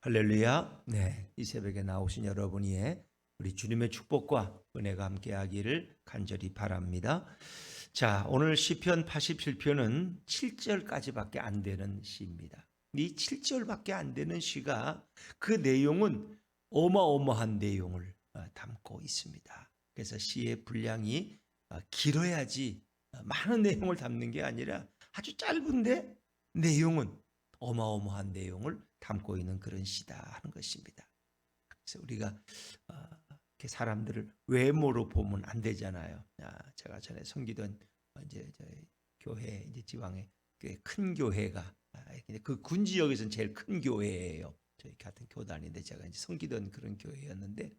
할렐루야. 네, 이 새벽에 나오신 여러분이 우리 주님의 축복과 은혜가 함께하기를 간절히 바랍니다. 자, 오늘 시편 87편은 7절까지밖에 안 되는 시입니다. 이 7절밖에 안 되는 시가 그 내용은 어마어마한 내용을 담고 있습니다. 그래서 시의 분량이 길어야지 많은 내용을 담는 게 아니라 아주 짧은데 내용은 어마어마한 내용을 담고 있는 그런 시다 하는 것입니다. 그래서 우리가 이렇게 사람들을 외모로 보면 안 되잖아요. 제가 전에 섬기던 이제 저희 교회 이제 지방에 꽤 큰 교회가 그 군 지역에서는 제일 큰 교회예요. 저희 같은 교단인데 제가 이제 섬기던 그런 교회였는데,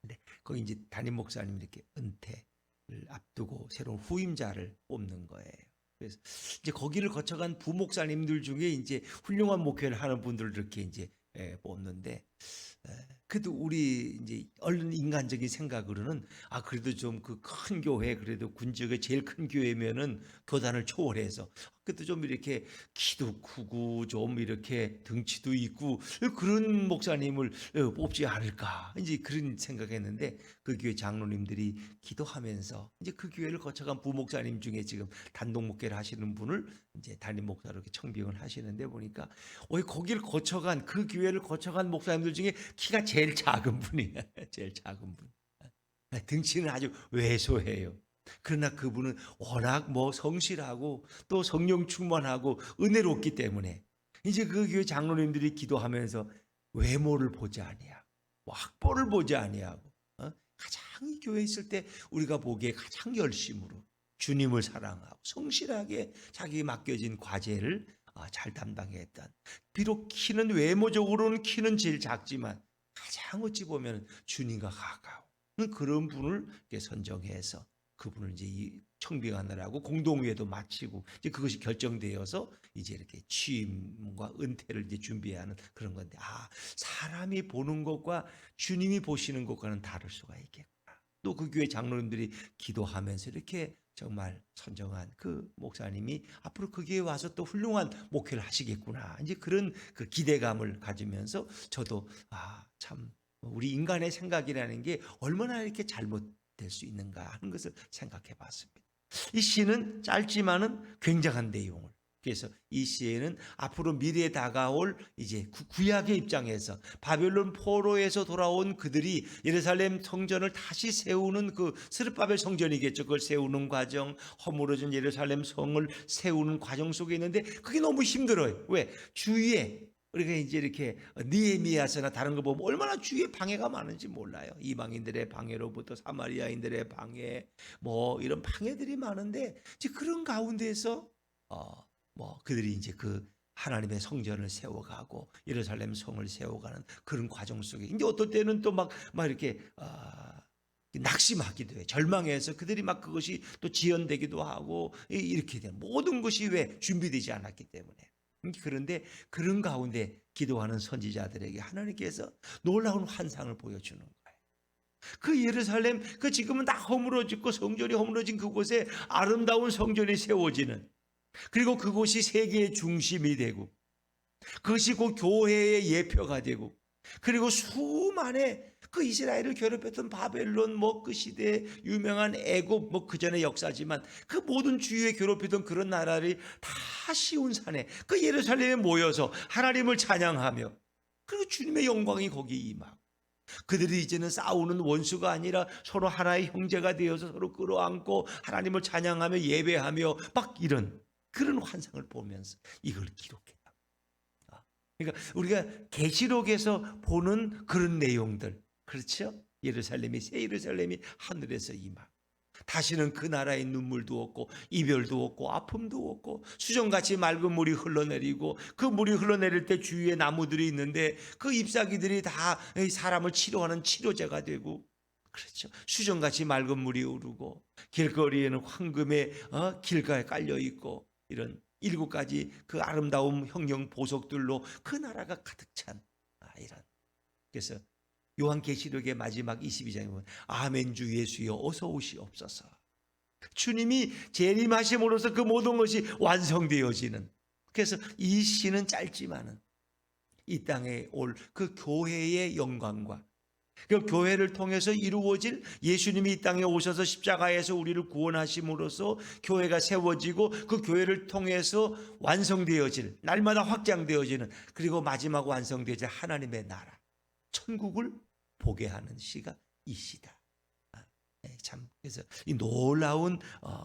근데 거기 이제 담임 목사님 이렇게 은퇴를 앞두고 새로운 후임자를 뽑는 거예요. 그래서 이제 거기를 거쳐간 부목사님들 중에 이제 훌륭한 목회를 하는 분들을 이렇게 이제 뽑는데, 그래도 우리 이제 얼른 인간적인 생각으로는 그래도 좀 그 큰 교회, 그래도 군 지역의 제일 큰 교회면은 교단을 초월해서 그래도 좀 이렇게 키도 크고 좀 이렇게 등치도 있고 그런 목사님을 뽑지 않을까 이제 그런 생각했는데, 그 교회 장로님들이 기도하면서 이제 그 교회를 거쳐간 부목사님 중에 지금 단독 목회를 하시는 분을 이제 담임 목사로 이렇게 청빙을 하시는데, 보니까 거기를 거쳐간 그 교회를 거쳐간 목사님들 중에 키가 제일 작은 분이에요. 제일 작은 분. 등치는 아주 왜소해요. 그러나 그분은 워낙 성실하고 또 성령 충만하고 은혜롭기 때문에 이제 그 교회 장로님들이 기도하면서 외모를 보지 아니하고 학벌을 보지 아니하고 가장 이 교회에 있을 때 우리가 보기에 가장 열심으로 주님을 사랑하고 성실하게 자기 맡겨진 과제를 잘 담당했던, 비록 키는 외모적으로는 키는 제일 작지만 가장 어찌 보면 주님과 가까운 그런 분을 선정해서 그분을 이제 청빙하느라고 공동회도 마치고 이제 그것이 결정되어서 이제 이렇게 취임과 은퇴를 이제 준비해야 하는 그런 건데, 사람이 보는 것과 주님이 보시는 것과는 다를 수가 있겠구나. 또 그 교회 장로님들이 기도하면서 이렇게 정말 선정한 그 목사님이 앞으로 그 교회에 와서 또 훌륭한 목회를 하시겠구나, 이제 그런 그 기대감을 가지면서 저도 참 우리 인간의 생각이라는 게 얼마나 이렇게 잘못될 수 있는가 하는 것을 생각해 봤습니다. 이 시는 짧지만은 굉장한 내용을, 그래서 이 시에는 앞으로 미래에 다가올 이제 구약의 입장에서 바벨론 포로에서 돌아온 그들이 예루살렘 성전을 다시 세우는 그 스룹바벨 성전이겠죠. 그걸 세우는 과정, 허물어진 예루살렘 성을 세우는 과정 속에 있는데 그게 너무 힘들어요. 왜? 주위에 우리가 이제 이렇게 느헤미야서나 다른 거 보면 얼마나 주위에 방해가 많은지 몰라요. 이방인들의 방해로부터 사마리아인들의 방해, 이런 방해들이 많은데, 이제 그런 가운데서 그들이 이제 그 하나님의 성전을 세워가고 예루살렘 성을 세워가는 그런 과정 속에 이제 어떨 때는 또 막 이렇게 낙심하기도 해. 절망해서 그들이 막 그것이 또 지연되기도 하고 이렇게 된 모든 것이 왜 준비되지 않았기 때문에. 그런데 그런 가운데 기도하는 선지자들에게 하나님께서 놀라운 환상을 보여주는 거예요. 그 예루살렘, 그 지금은 다 허물어지고 성전이 허물어진 그곳에 아름다운 성전이 세워지는, 그리고 그곳이 세계의 중심이 되고 그것이 곧 교회의 예표가 되고, 그리고 수많은 그 이스라엘을 괴롭혔던 바벨론, 그 시대의 유명한 애굽, 그 전의 역사지만 그 모든 주위에 괴롭히던 그런 나라를 다 시온산에 그 예루살렘에 모여서 하나님을 찬양하며, 그리고 주님의 영광이 거기에 임하고, 그들이 이제는 싸우는 원수가 아니라 서로 하나의 형제가 되어서 서로 끌어안고 하나님을 찬양하며 예배하며 막 이런 그런 환상을 보면서 이걸 기록했다. 그러니까 우리가 계시록에서 보는 그런 내용들, 그렇죠? 예루살렘이, 새 예루살렘이 하늘에서 임하고 다시는 그 나라에 눈물도 없고 이별도 없고 아픔도 없고 수정같이 맑은 물이 흘러내리고, 그 물이 흘러내릴 때 주위에 나무들이 있는데 그 잎사귀들이 다 사람을 치료하는 치료제가 되고, 그렇죠? 수정같이 맑은 물이 흐르고 길거리에는 황금의 길가에 깔려 있고, 이런 7가지 그 아름다운 형형 보석들로 그 나라가 가득 찬 이런. 그래서 요한계시록의 마지막 22장에 보면 아멘 주 예수여 어서 오시옵소서. 주님이 재림하심으로써 그 모든 것이 완성되어지는. 그래서 이 시는 짧지만은 이 땅에 올 그 교회의 영광과 그 교회를 통해서 이루어질 예수님이 이 땅에 오셔서 십자가에서 우리를 구원하심으로써 교회가 세워지고 그 교회를 통해서 완성되어질 날마다 확장되어지는 그리고 마지막 완성되어질 하나님의 나라 천국을 보게 하는 시가 이 시다. 참 그래서 이 놀라운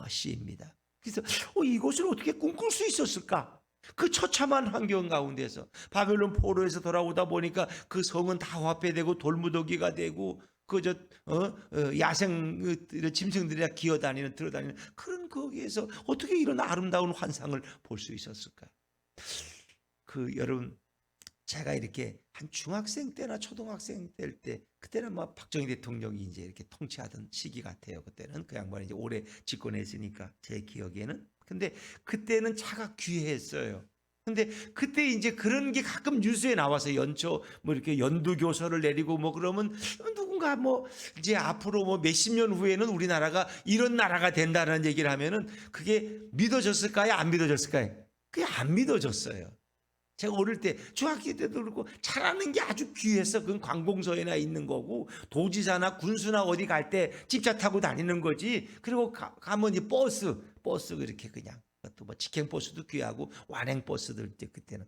시입니다. 그래서 이것을 어떻게 꿈꿀 수 있었을까? 그 처참한 환경 가운데서 바벨론 포로에서 돌아오다 보니까 그 성은 다 화폐되고 돌무더기가 되고 그저 야생 짐승들이 기어다니는 들어다니는 그런 거기에서 어떻게 이런 아름다운 환상을 볼 수 있었을까? 여러분 제가 이렇게 한 중학생 때나 초등학생 때 그때는 뭐 박정희 대통령이 이제 이렇게 통치하던 시기 같아요. 그때는 그 양반이 이제 오래 집권했으니까 제 기억에는. 근데 그때는 차가 귀했어요. 근데 그때 이제 그런 게 가끔 뉴스에 나와서 연초 뭐 이렇게 연두 교서를 내리고 뭐 그러면 누군가 뭐 이제 앞으로 뭐 몇십 년 후에는 우리나라가 이런 나라가 된다는 얘기를 하면은 그게 믿어졌을까요? 안 믿어졌을까요? 그게 안 믿어졌어요. 제가 어릴 때 중학교 때도 그렇고 차라는 게 아주 귀해서 그건 관공서에나 있는 거고 도지사나 군수나 어디 갈 때 집차 타고 다니는 거지. 그리고 가면 이 버스 이렇게 그냥 또 뭐 직행버스도 귀하고 완행버스들 때 그때는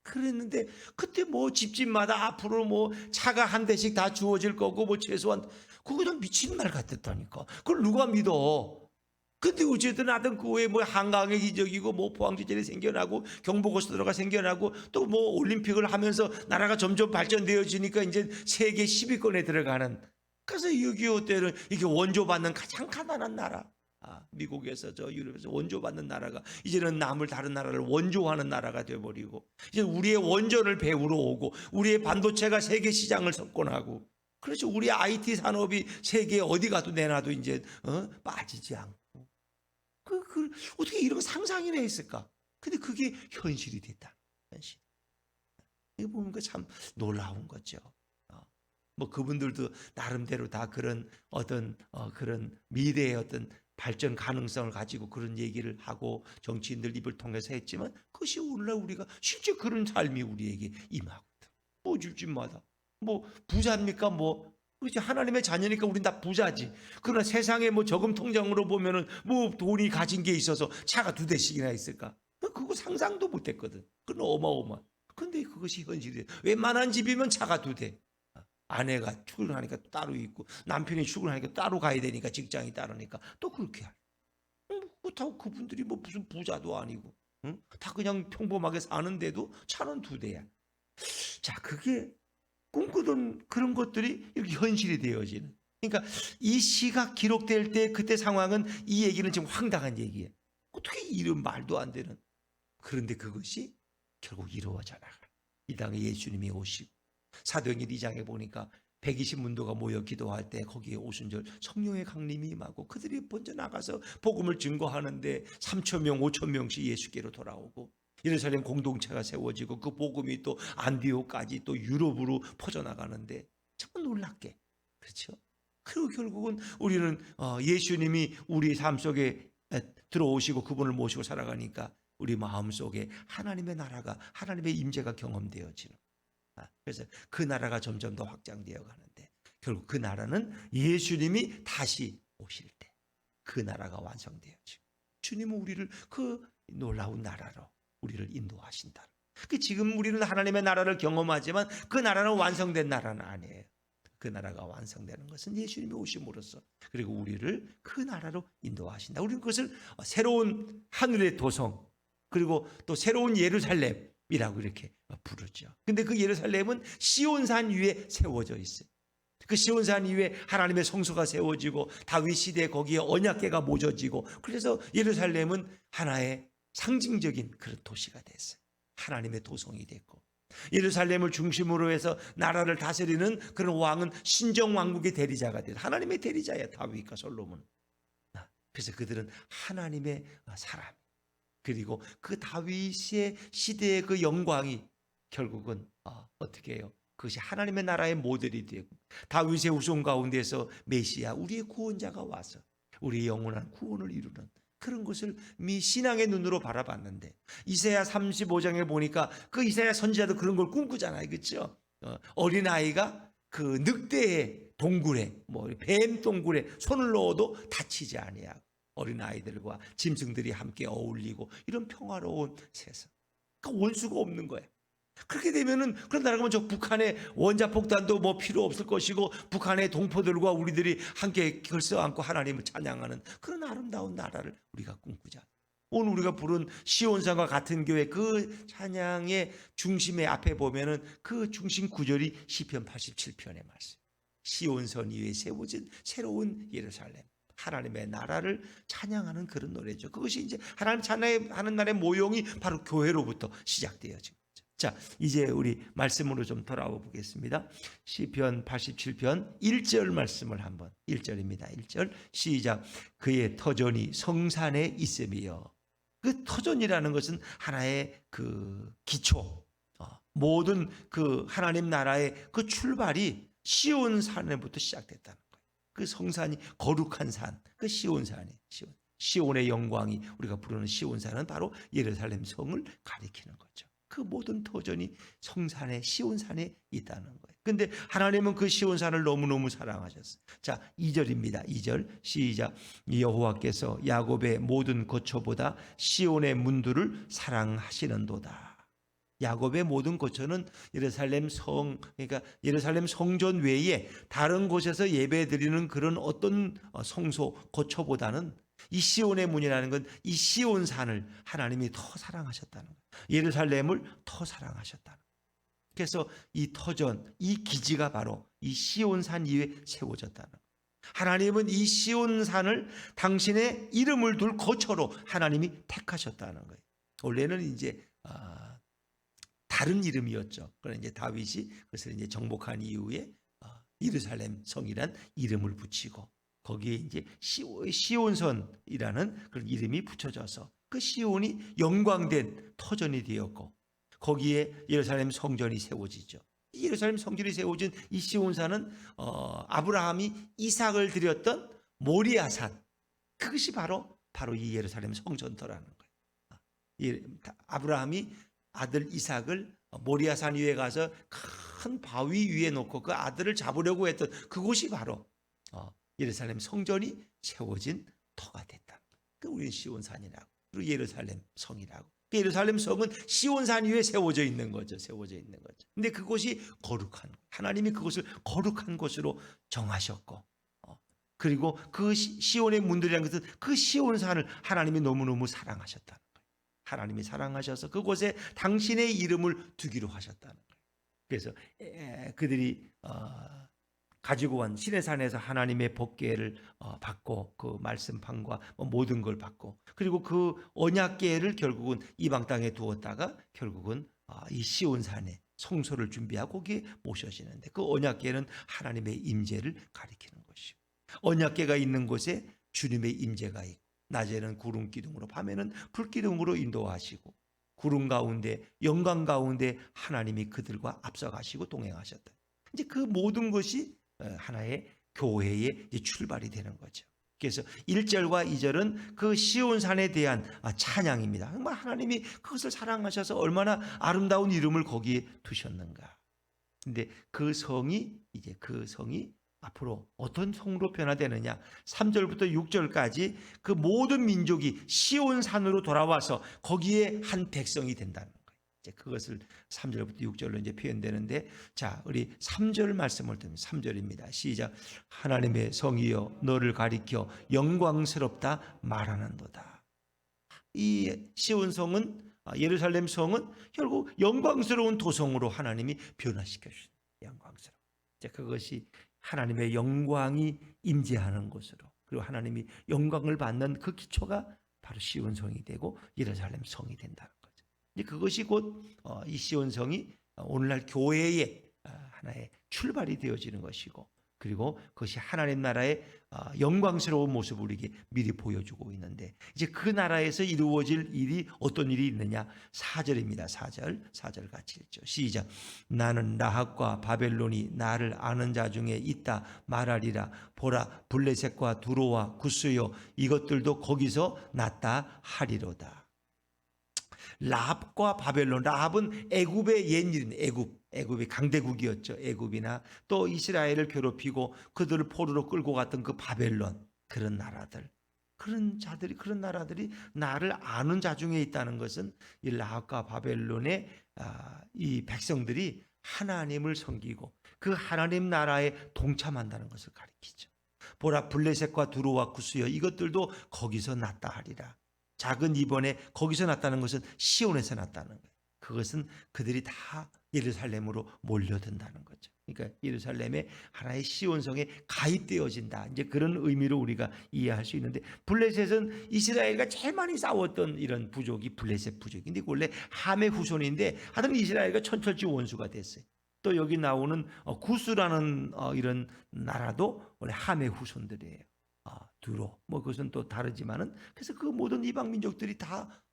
그랬는데 그때 뭐 집집마다 앞으로 뭐 차가 한 대씩 다 주어질 거고 뭐 최소한 그거 그냥 미친 말 같았다니까. 그걸 누가 믿어? 근데 어쨌든 하여튼 그 외에 뭐 한강의 기적이고 뭐 포항지절이 생겨나고 경부고속도로가 생겨나고 또 뭐 올림픽을 하면서 나라가 점점 발전되어지니까 이제 세계 10위권에 들어가는 그래서 6.25 때는 이게 원조받는 가장 가난한 나라 미국에서 저 유럽에서 원조받는 나라가 이제는 남을 다른 나라를 원조하는 나라가 돼버리고 이제 우리의 원전을 배우러 오고 우리의 반도체가 세계 시장을 석권하고 그렇죠. 우리 IT 산업이 세계 어디 가도 내놔도 이제 빠지지 않고 어떻게 이런 거 상상이나 했을까? 근데 그게 현실이 됐다. 현실. 이거 보면 참 놀라운 거죠. 뭐 그분들도 나름대로 다 그런 어떤 그런 미래의 어떤 발전 가능성을 가지고 그런 얘기를 하고 정치인들 입을 통해서 했지만 그것이 오늘날 우리가 실제 그런 삶이 우리에게 임하거든. 뭐 집집마다 뭐 부자입니까? 뭐 그렇지 하나님의 자녀니까 우린 다 부자지. 그러나 세상에 뭐 저금 통장으로 보면은 뭐 돈이 가진 게 있어서 차가 2대씩이나 있을까? 그거 상상도 못했거든. 그건 어마어마. 근데 그것이 현실이에요. 웬만한 집이면 차가 2대. 아내가 출근하니까 따로 있고 남편이 출근하니까 따로 가야 되니까 직장이 따르니까 또 그렇게 할. 그렇다고 그분들이 뭐 무슨 부자도 아니고 다 그냥 평범하게 사는데도 차는 2대야. 자 그게 꿈꾸던 그런 것들이 이렇게 현실이 되어지는. 그러니까 이 시가 기록될 때 그때 상황은 이 얘기는 지금 황당한 얘기예요. 어떻게 이런 말도 안 되는. 그런데 그것이 결국 이루어져 나가. 이 땅에 예수님이 오시고 사도행전 2장에 보니까 120문도가 모여 기도할 때 거기에 오순절 성령의 강림이 임하고 그들이 먼저 나가서 복음을 증거하는데 3,000명 5,000명씩 예수께로 돌아오고 예루살렘 공동체가 세워지고 그 복음이 또 안디옥까지 또 유럽으로 퍼져나가는데 정말 놀랍게 그렇죠. 그리고 결국은 우리는 예수님이 우리 삶 속에 들어오시고 그분을 모시고 살아가니까 우리 마음속에 하나님의 나라가 하나님의 임재가 경험되어지는. 그래서 그 나라가 점점 더 확장되어 가는데 결국 그 나라는 예수님이 다시 오실 때 그 나라가 완성되어지고 주님은 우리를 그 놀라운 나라로 우리를 인도하신다. 지금 우리는 하나님의 나라를 경험하지만 그 나라는 완성된 나라는 아니에요. 그 나라가 완성되는 것은 예수님이 오심으로써 그리고 우리를 그 나라로 인도하신다. 우리는 그것을 새로운 하늘의 도성 그리고 또 새로운 예루살렘이라고 이렇게 부르죠. 근데 그 예루살렘은 시온산 위에 세워져 있어요. 그 시온산 위에 하나님의 성소가 세워지고 다윗 시대에 거기에 언약궤가 모셔지고 그래서 예루살렘은 하나의 상징적인 그런 도시가 됐어요. 하나님의 도성이 됐고 예루살렘을 중심으로 해서 나라를 다스리는 그런 왕은 신정왕국의 대리자가 됐어요. 하나님의 대리자야 다윗과 솔로몬. 그래서 그들은 하나님의 사람 그리고 그 다윗의 시대의 그 영광이 결국은 어떻게 해요? 그것이 하나님의 나라의 모델이 되고 다윗의 후손 가운데서 메시아 우리의 구원자가 와서 우리의 영원한 구원을 이루는 그런 것을 신앙의 눈으로 바라봤는데 이사야 35장에 보니까 그 이사야 선지자도 그런 걸 꿈꾸잖아요. 그렇죠? 어린아이가 그 늑대의 동굴에 뱀 동굴에 손을 넣어도 다치지 아니하고 어린아이들과 짐승들이 함께 어울리고 이런 평화로운 세상. 그러니까 원수가 없는 거예요. 그렇게 되면은 그런다 그러면 저 북한의 원자폭탄도 필요 없을 것이고 북한의 동포들과 우리들이 함께 결석안고 하나님을 찬양하는 그런 아름다운 나라를 우리가 꿈꾸자. 오늘 우리가 부른 시온산과 같은 교회 그 찬양의 중심의 앞에 보면은 그 중심 구절이 시편 87편의 말씀. 시온산 위에 세워진 새로운 예루살렘. 하나님의 나라를 찬양하는 그런 노래죠. 그것이 이제 하나님 찬양하는 날의 모형이 바로 교회로부터 시작되어진 거죠. 자, 이제 우리 말씀으로 좀 돌아와 보겠습니다. 시편 87편 1절 말씀을 한번 1절입니다. 1절 시작. 그의 터전이 성산에 있음이여. 그 터전이라는 것은 하나의 그 기초, 모든 그 하나님 나라의 그 출발이 시온산에부터 시작됐다는 거예요. 그 성산이 거룩한 산, 그 시온산이 시온의 영광이 우리가 부르는 시온산은 바로 예루살렘 성을 가리키는 거죠. 그 모든 터전이 성산에 시온산에 있다는 거예요. 근데 하나님은 그 시온산을 너무너무 사랑하셨어요. 자, 2절입니다. 2절 시작. 여호와께서 야곱의 모든 거처보다 시온의 문들을 사랑하시는도다. 야곱의 모든 거처는 예루살렘 성, 그러니까 예루살렘 성전 외에 다른 곳에서 예배드리는 그런 어떤 성소 거처보다는 이 시온의 문이라는 건 이 시온산을 하나님이 더 사랑하셨다는 거예요. 예루살렘을 더 사랑하셨다는 거예요. 그래서 이 터전, 이 기지가 바로 이 시온산 위에 세워졌다는 거예요. 하나님은 이 시온산을 당신의 이름을 둘 거처로 하나님이 택하셨다는 거예요. 원래는 이제 다른 이름이었죠. 그러나 이제 다윗이 그것을 이제 정복한 이후에 예루살렘 성이란 이름을 붙이고 거기에 이제 시온선이라는 그런 이름이 붙여져서 그 시온이 영광된 터전이 되었고 거기에 예루살렘 성전이 세워지죠. 예루살렘 성전이 세워진 이 시온산은 아브라함이 이삭을 드렸던 모리아산, 그것이 바로 이 예루살렘 성전터라는 거예요. 아브라함이 아들 이삭을 모리아산 위에 가서 큰 바위 위에 놓고 그 아들을 잡으려고 했던 그곳이 바로 예루살렘 성전이 세워진 터가 됐다. 그 우리는 시온산이라고, 그리고 예루살렘 성이라고. 그 예루살렘 성은 시온산 위에 세워져 있는 거죠. 세워져 있는 거죠. 근데 그곳이 거룩한, 하나님이 그곳을 거룩한 곳으로 정하셨고, 그리고 그 시온의 문들이라는 것은 그 시온산을 하나님이 너무너무 사랑하셨다는 거예요. 하나님이 사랑하셔서 그곳에 당신의 이름을 두기로 하셨다는 거예요. 그래서 그들이 가지고 온 시내산에서 하나님의 법궤를 받고 그 말씀판과 모든 걸 받고, 그리고 그 언약궤를 결국은 이방 땅에 두었다가 결국은 이 시온산에 성소를 준비하고 거기에 모셔지는데, 그 언약궤는 하나님의 임재를 가리키는 것이고, 언약궤가 있는 곳에 주님의 임재가 있고, 낮에는 구름 기둥으로 밤에는 불 기둥으로 인도하시고, 구름 가운데 영광 가운데 하나님이 그들과 앞서가시고 동행하셨다. 이제 그 모든 것이 하나의 교회의 출발이 되는 거죠. 그래서 1절과 2절은 그 시온산에 대한 찬양입니다. 정말 하나님이 그것을 사랑하셔서 얼마나 아름다운 이름을 거기에 두셨는가. 근데 그 성이 앞으로 어떤 성으로 변화되느냐. 3절부터 6절까지 그 모든 민족이 시온산으로 돌아와서 거기에 한 백성이 된다는 거예요. 이제 그것을 3절부터 6절로 이제 표현되는데, 자, 우리 3절 말씀을 듣면 3절입니다. 시작. 하나님의 성이여 너를 가리켜 영광스럽다 말하는도다. 이 시온성은, 예루살렘 성은 결국 영광스러운 도성으로 하나님이 변화시켜 주신 영광스러운. 이제 그것이 하나님의 영광이 임재하는 곳으로, 그리고 하나님이 영광을 받는 그 기초가 바로 시온성이 되고 예루살렘 성이 된다는 거죠. 이제 그것이 곧 이 시온성이 오늘날 교회의 하나의 출발이 되어지는 것이고, 그리고 그것이 하나님 나라의 영광스러운 모습을 우리에게 미리 보여주고 있는데, 이제 그 나라에서 이루어질 일이 어떤 일이 있느냐? 4절입니다. 4절 같이 읽죠. 시작. 나는 라합과 바벨론이 나를 아는 자 중에 있다 말하리라. 보라, 블레셋과 두로와 구스요 이것들도 거기서 났다 하리로다. 라합과 바벨론, 라합은 애굽의 옛일인 애굽이 강대국이었죠. 애굽이나 또 이스라엘을 괴롭히고 그들을 포로로 끌고 갔던 그 바벨론, 그런 나라들, 그런 나라들이 나를 아는 자 중에 있다는 것은 이 라합과 바벨론의 이 백성들이 하나님을 섬기고 그 하나님 나라에 동참한다는 것을 가리키죠. 보라, 블레셋과 두로와 구스여 이것들도 거기서 났다 하리라. 작은 이번에 거기서 났다는 것은 시온에서 났다는 거예요. 그것은 그들이 다 예루살렘으로 몰려든다는 거죠. 그러니까 예루살렘의 하나의 시온성에 가입되어진다. 이제 그런 의미로 우리가 이해할 수 있는데, 블레셋은 이스라엘과 제일 많이 싸웠던 이런 부족이 블레셋 부족인데, 원래 함의 후손인데 하여튼 이스라엘과 천철지 원수가 됐어요. 또 여기 나오는 구스라는 이런 나라도 원래 함의 후손들이에요. 두로 그것은 또 다르지만은, 그래서 그 모든 이방 민족들이 다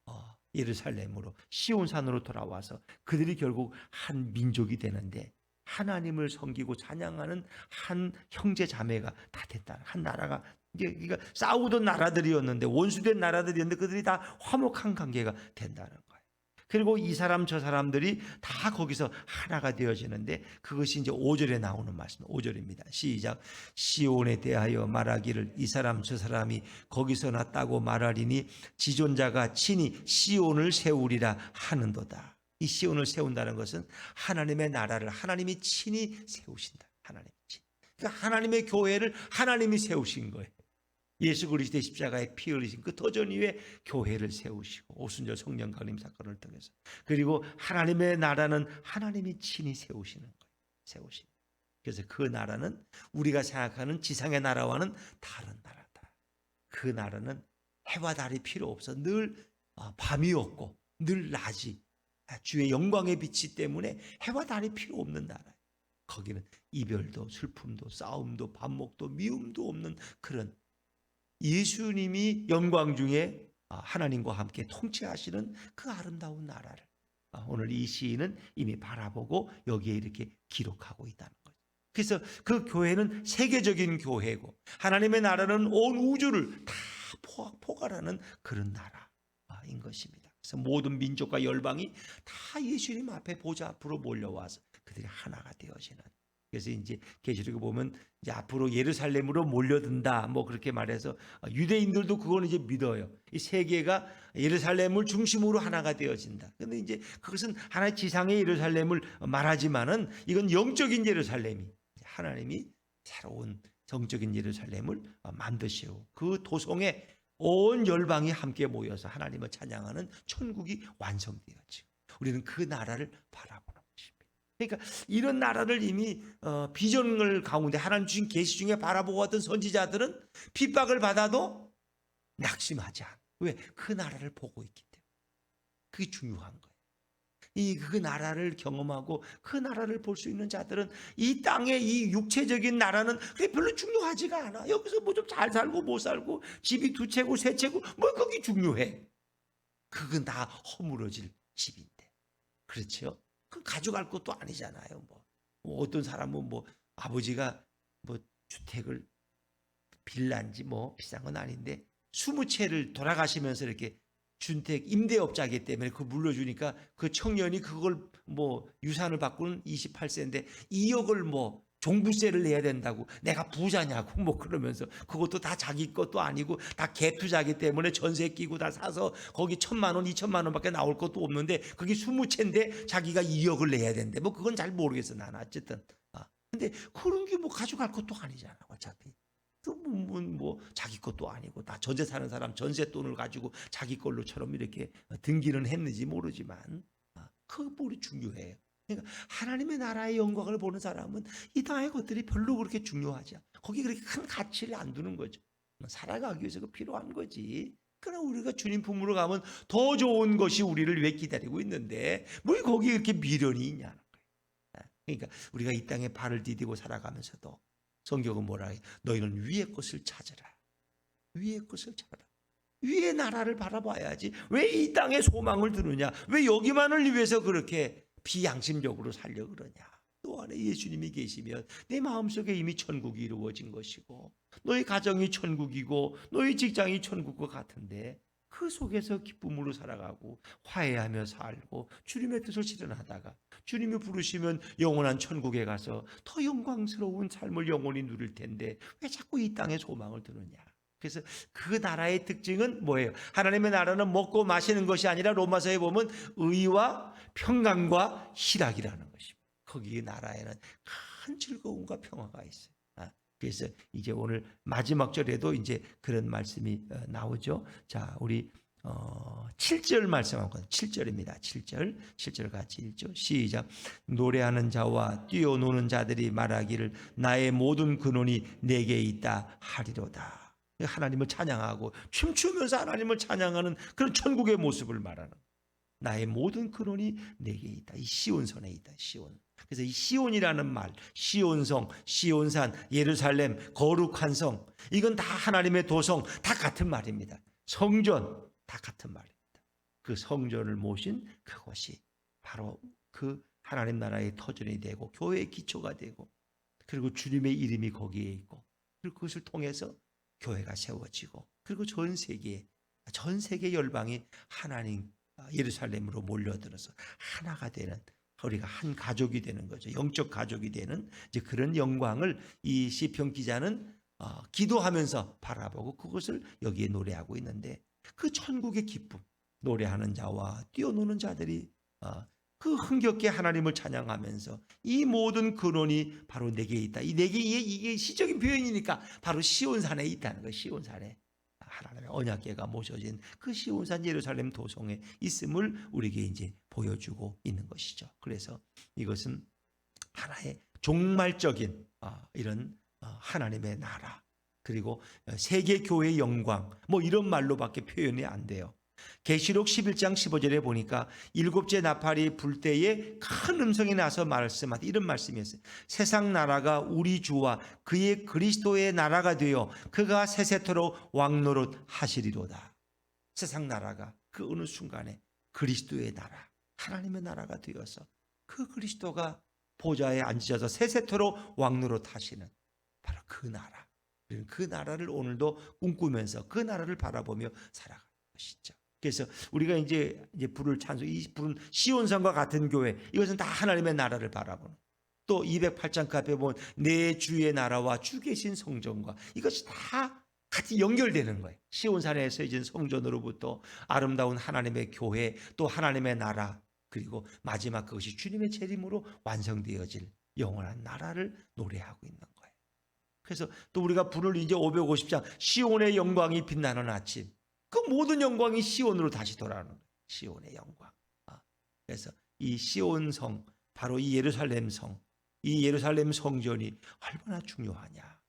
예루살렘으로 시온산으로 돌아와서 그들이 결국 한 민족이 되는데, 하나님을 섬기고 찬양하는 한 형제 자매가 다 됐다. 한 나라가 이제 그러니까 싸우던 나라들이었는데, 원수된 나라들이었는데 그들이 다 화목한 관계가 된다는 거예요. 그리고 이 사람 저 사람들이 다 거기서 하나가 되어지는데, 그것이 이제 5절에 나오는 말씀, 5절입니다. 시작. 시온에 대하여 말하기를 이 사람 저 사람이 거기서 났다고 말하리니 지존자가 친히 시온을 세우리라 하는도다. 이 시온을 세운다는 것은 하나님의 나라를 하나님이 친히 세우신다. 하나님이 친히. 그러니까 하나님의 교회를 하나님이 세우신 거예요. 예수 그리스도의 십자가에 피 흘리신 그 터전 위에 교회를 세우시고, 오순절 성령 강림 사건을 통해서, 그리고 하나님의 나라는 하나님이 친히 세우시는 거예요. 그래서 그 나라는 우리가 생각하는 지상의 나라와는 다른 나라다. 그 나라는 해와 달이 필요 없어. 늘 밤이 없고 늘 낮이 주의 영광의 빛이 때문에 해와 달이 필요 없는 나라예요. 거기는 이별도 슬픔도 싸움도 반목도 미움도 없는 그런, 예수님이 영광 중에 하나님과 함께 통치하시는 그 아름다운 나라를 오늘 이 시인은 이미 바라보고 여기에 이렇게 기록하고 있다는 거죠. 그래서 그 교회는 세계적인 교회고, 하나님의 나라는 온 우주를 다 포괄하는 그런 나라인 것입니다. 그래서 모든 민족과 열방이 다 예수님 앞에 보좌 앞으로 몰려와서 그들이 하나가 되어지는. 그래서 이제 계시록에 보면 이제 앞으로 예루살렘으로 몰려든다 그렇게 말해서 유대인들도 그거는 이제 믿어요. 이 세계가 예루살렘을 중심으로 하나가 되어진다. 그런데 이제 그것은 하나의 지상의 예루살렘을 말하지만은 이건 영적인 예루살렘이, 하나님이 새로운 정적인 예루살렘을 만드시고 그 도성에 온 열방이 함께 모여서 하나님을 찬양하는 천국이 완성되었지. 우리는 그 나라를 바라보는 것입니다. 그러니까 이런 나라를 이미 비전을 가운데 하나님 주신 계시 중에 바라보고 왔던 선지자들은 핍박을 받아도 낙심하지 않아. 왜? 그 나라를 보고 있기 때문에. 그게 중요한 거예요. 그 나라를 경험하고 그 나라를 볼 수 있는 자들은 이 땅의 이 육체적인 나라는 그게 별로 중요하지가 않아. 여기서 뭐 좀 잘 살고 못 살고 집이 두 채고 세 채고 그게 중요해. 그건 다 허물어질 집인데. 그렇죠? 그 가져갈 것도 아니잖아요. 어떤 사람은 아버지가 주택을 빌라인지 비싼 건 아닌데 20채를 돌아가시면서 이렇게 주택 임대업자이기 때문에 그거 물려주니까 그 청년이 그걸 유산을 받고는 28세인데 2억을 종부세를 내야 된다고, 내가 부자냐고 그러면서, 그것도 다 자기 것도 아니고 다 갭 투자기 때문에 전세 끼고 다 사서 거기 1,000만 원 2,000만 원밖에 나올 것도 없는데 그게 20채인데 자기가 2억을 내야 된대. 그건 잘 모르겠어 나는. 어쨌든 근데 그런 게 가져갈 것도 아니잖아. 어차피 또 자기 것도 아니고 다 전세 사는 사람 전세 돈을 가지고 자기 걸로처럼 이렇게 등기는 했는지 모르지만 그거 중요해요. 그러니까 하나님의 나라의 영광을 보는 사람은 이 땅의 것들이 별로 그렇게 중요하지 않아. 거기 그렇게 큰 가치를 안 두는 거죠. 살아가기 위해서 그 필요한 거지. 그러나 우리가 주님 품으로 가면 더 좋은 것이 우리를 왜 기다리고 있는데 뭘 거기에 이렇게 미련이 있냐는 거예요. 그러니까 우리가 이 땅에 발을 디디고 살아가면서도 성경은 뭐라 해? 너희는 위의 것을 찾아라. 위의 것을 찾아라. 위의 나라를 바라봐야지. 왜 이 땅에 소망을 두느냐? 왜 여기만을 위해서 그렇게 비양심적으로 살려 그러냐? 또 안에 예수님이 계시면 내 마음속에 이미 천국이 이루어진 것이고 너희 가정이 천국이고 너희 직장이 천국과 같은데 그 속에서 기쁨으로 살아가고 화해하며 살고 주님의 뜻을 실현하다가 주님이 부르시면 영원한 천국에 가서 더 영광스러운 삶을 영원히 누릴 텐데 왜 자꾸 이 땅에 소망을 두느냐? 그래서 그 나라의 특징은 뭐예요? 하나님의 나라는 먹고 마시는 것이 아니라 로마서에 보면 의와 평강과 희락이라는 것입니다. 거기 나라에는 큰 즐거움과 평화가 있어요. 그래서 이제 오늘 마지막 절에도 이제 그런 말씀이 나오죠. 자, 우리 7절 말씀하거든요. 7절입니다. 7절 같이 읽죠. 시작. 노래하는 자와 뛰어노는 자들이 말하기를 나의 모든 근원이 내게 있다 하리로다. 하나님을 찬양하고 춤추면서 하나님을 찬양하는 그런 천국의 모습을 말하는, 나의 모든 근원이 내게 있다. 이 시온산에 있다. 시온. 그래서 이 시온이라는 말, 시온성, 시온산, 예루살렘, 거룩한 성, 이건 다 하나님의 도성, 다 같은 말입니다. 성전, 다 같은 말입니다. 그 성전을 모신 그것이 바로 그 하나님 나라의 터전이 되고 교회의 기초가 되고, 그리고 주님의 이름이 거기에 있고, 그리고 그것을 통해서 교회가 세워지고, 그리고 전 세계 열방이 하나님 예루살렘으로 몰려들어서 하나가 되는, 우리가 한 가족이 되는 거죠. 영적 가족이 되는 이제 그런 영광을 이 시편 기자는 기도하면서 바라보고 그것을 여기에 노래하고 있는데, 그 천국의 기쁨, 노래하는 자와 뛰어노는 자들이 그 흥겹게 하나님을 찬양하면서 이 모든 근원이 바로 내게 있다. 이 내게, 이게 시적인 표현이니까 바로 시온산에 있다는 거예요. 시온산에 하나님의 언약궤가 모셔진 그 시온산 예루살렘 도성에 있음을 우리에게 이제 보여주고 있는 것이죠. 그래서 이것은 하나의 종말적인 이런 하나님의 나라, 그리고 세계 교회의 영광, 뭐 이런 말로밖에 표현이 안 돼요. 계시록 11장 15절에 보니까 일곱째 나팔이 불 때에 큰 음성이 나서 말씀하되 이런 말씀이었어요. 세상 나라가 우리 주와 그의 그리스도의 나라가 되어 그가 세세토록 왕노릇 하시리로다. 세상 나라가 그 어느 순간에 그리스도의 나라, 하나님의 나라가 되어서 그 그리스도가 보좌에 앉으셔서 세세토록 왕노릇 하시는 바로 그 나라, 그 나라를 오늘도 꿈꾸면서 그 나라를 바라보며 살아가는 것이죠. 그래서 우리가 이제 부를 찬송, 이 부른 시온산과 같은 교회, 이것은 다 하나님의 나라를 바라보는. 또 208장 그 앞에 보면 내 주의 나라와 주 계신 성전과, 이것이 다 같이 연결되는 거예요. 시온산에 세워진 성전으로부터 아름다운 하나님의 교회, 또 하나님의 나라, 그리고 마지막 그것이 주님의 재림으로 완성되어질 영원한 나라를 노래하고 있는 거예요. 그래서 또 우리가 부를 이제 550장 시온의 영광이 빛나는 아침, 그 모든 영광이 시온으로 다시 돌아오는 거예요. 시온의 영광. 그래서 이 시온성, 바로 이 예루살렘 성, 이 예루살렘 성전이 얼마나 중요하냐.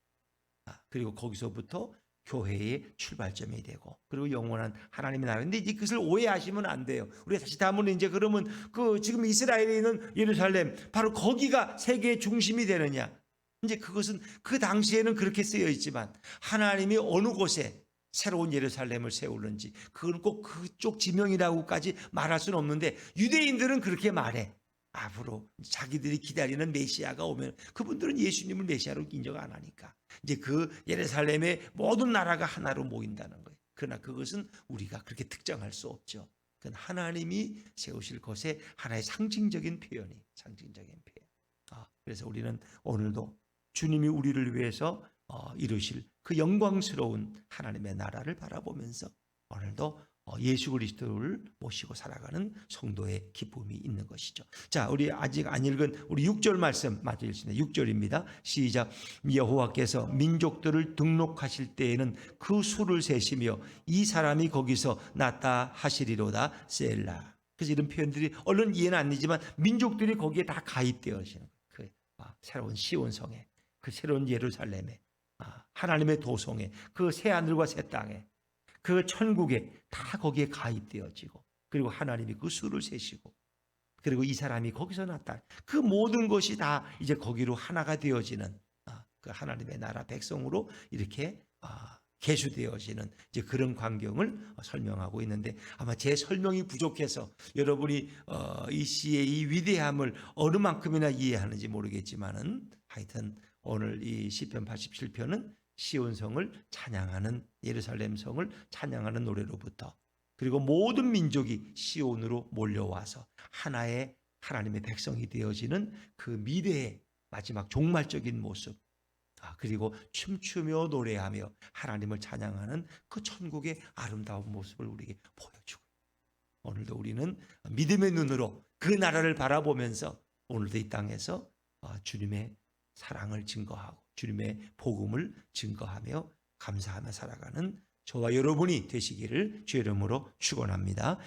그리고 거기서부터 교회의 출발점이 되고, 그리고 영원한 하나님의 나라인데, 이제 그것을 오해하시면 안 돼요. 우리가 다시 다음은 이제 그러면 그 지금 이스라엘에 있는 예루살렘, 바로 거기가 세계의 중심이 되느냐. 이제 그것은 그 당시에는 그렇게 쓰여 있지만 하나님이 어느 곳에 새로운 예루살렘을 세우는지 그건 꼭 그쪽 지명이라고까지 말할 수는 없는데, 유대인들은 그렇게 말해. 앞으로 자기들이 기다리는 메시아가 오면 그분들은 예수님을 메시아로 인정 안 하니까 이제 그 예루살렘의 모든 나라가 하나로 모인다는 거예요. 그러나 그것은 우리가 그렇게 특정할 수 없죠. 그건 하나님이 세우실 것의 하나의 상징적인 표현이, 상징적인 표현. 그래서 우리는 오늘도 주님이 우리를 위해서 이루실 그 영광스러운 하나님의 나라를 바라보면서 오늘도 예수 그리스도를 모시고 살아가는 성도의 기쁨이 있는 것이죠. 자, 우리 아직 안 읽은 우리 6절 말씀 마저 읽습니다. 6절입니다. 시작. 여호와께서 민족들을 등록하실 때에는 그 수를 세시며 이 사람이 거기서 났다 하시리로다. 셀라. 그래서 이런 표현들이 얼른 이해는 안 되지만 민족들이 거기에 다 가입되어지는 그 새로운 시온성에, 그 새로운 예루살렘에, 하나님의 도성에, 그 새 하늘과 새 땅에, 그 천국에 다 거기에 가입되어지고, 그리고 하나님이 그 수를 세시고, 그리고 이 사람이 거기서 났다. 그 모든 것이 다 이제 거기로 하나가 되어지는 그 하나님의 나라 백성으로 이렇게 계수되어지는 이제 그런 광경을 설명하고 있는데, 아마 제 설명이 부족해서 여러분이 이 시의 이 위대함을 어느 만큼이나 이해하는지 모르겠지만은, 하여튼 오늘 이 시편 87편은 시온성을 찬양하는, 예루살렘 성을 찬양하는 노래로부터, 그리고 모든 민족이 시온으로 몰려와서 하나의 하나님의 백성이 되어지는 그 미래의 마지막 종말적인 모습, 그리고 춤추며 노래하며 하나님을 찬양하는 그 천국의 아름다운 모습을 우리에게 보여주고, 오늘도 우리는 믿음의 눈으로 그 나라를 바라보면서 오늘도 이 땅에서 주님의 사랑을 증거하고 주님의 복음을 증거하며 감사하며 살아가는 저와 여러분이 되시기를 주의 이름으로 축원합니다.